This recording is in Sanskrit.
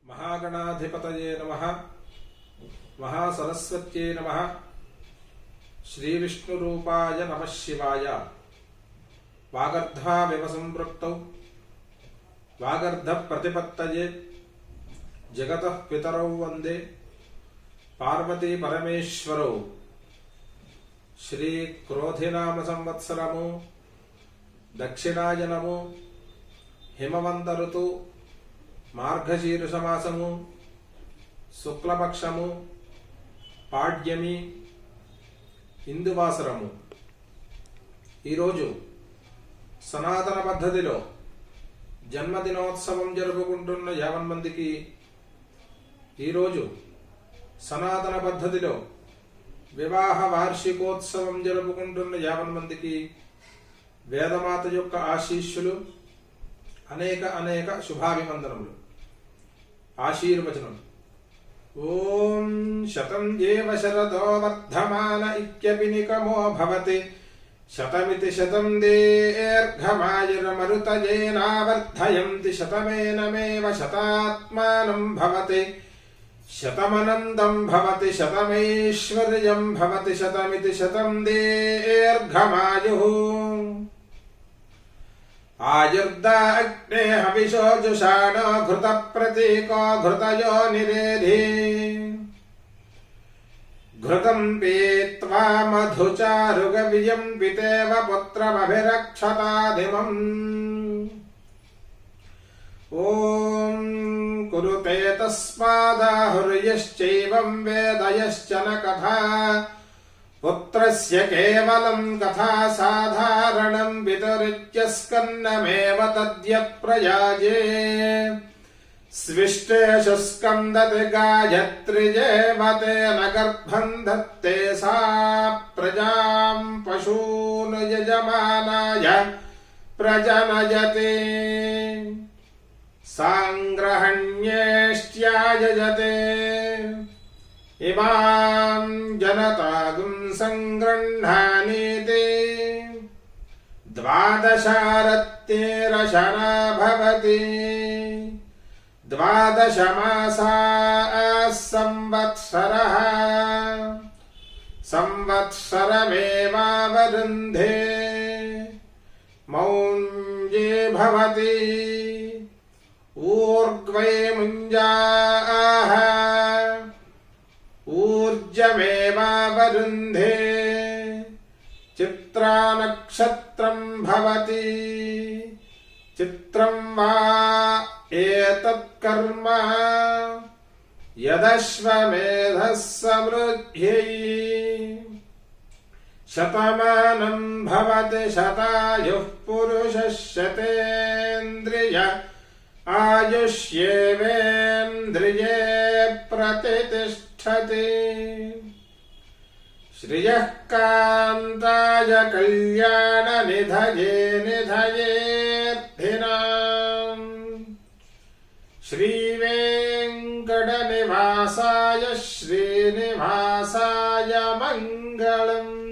महागणाधिपतये नमः। महासरस्वत्यै नमः। श्रीविष्णुरूपाय नमः शिवाय। वागर्धाविव संपृक्तौ वागर्धप्रतिपत्तये जगतः पितरौ वन्दे पार्वती परमेश्वरौ। श्री क्रोधिनाम संवत्सरमु दक्षिणायनमु हिमवंत ऋतु మార్గశీర్షమాసము శుక్లపక్షము పాడ్యమి ఇందువాసరము. ఈరోజు సనాతన పద్ధతిలో జన్మదినోత్సవం జరుపుకుంటున్న 50 మందికి, ఈరోజు సనాతన పద్ధతిలో వివాహ వార్షికోత్సవం జరుపుకుంటున్న 50 మందికి వేదమాత యొక్క ఆశీస్సులు, అనేక శుభాభివందనములు. ఆశీర్వచనం. ఓం శతం జీవ శరదో వర్ధమాన ఇత్యపి నికమో భవతి శతమితి శతం దీర్ఘమాయుర్మరుతయేనావర్ధయంతి శతమేనమేవ శతాత్మానం భవతి శతమనందం భవతి శతమైశ్వర్యం భవతి శతమితి శతం దీర్ఘమాయుః. आयुर्दा अग्ने हविषो जुषाणो घृत प्रतीको घृतयो निरेधि घृतं पीत्वा मधुचारुगवियं पितेव पुत्रमभिरक्षताधिमम्. ॐ कुरुते तस्मादाहुर्यश्चैवं वेदयश्च न कथा पुत्रस्य केवलं कथा साधारणं पितरित्यस्कन्नमेव तद्यप्रयाजे स्विष्टेषु स्कन्दति गायत्रिजेवतेन गर्भं धत्ते सा प्रजां पशून् यजमानाय प्रजनयति साङ्ग्रहण्येष्ट्यायजते इमां जनतागुं संगृह्णानीति 12 भवति 12 मासाः संवत्सरः संवत्सरमेवावरुन्धे मौञ्जे भवति ऊर्ध्वे मुञ्जाः ऊर्जमेवावरुन्धे चित्रा नक्षत्रं भवति चित्रं वा एतत्कर्म यदश्वमेधः समृद्ध्यै शतमानं भवति शतायुः पुरुषः शतेन्द्रिय आयुष्येवेन्द्रिये प्रतिष्ठति. श्रियः कान्ताय कल्याण निधये निधयेऽर्थिनाम् श्रीवेङ्कटनिवासाय श्रीनिवासाय मङ्गलम्.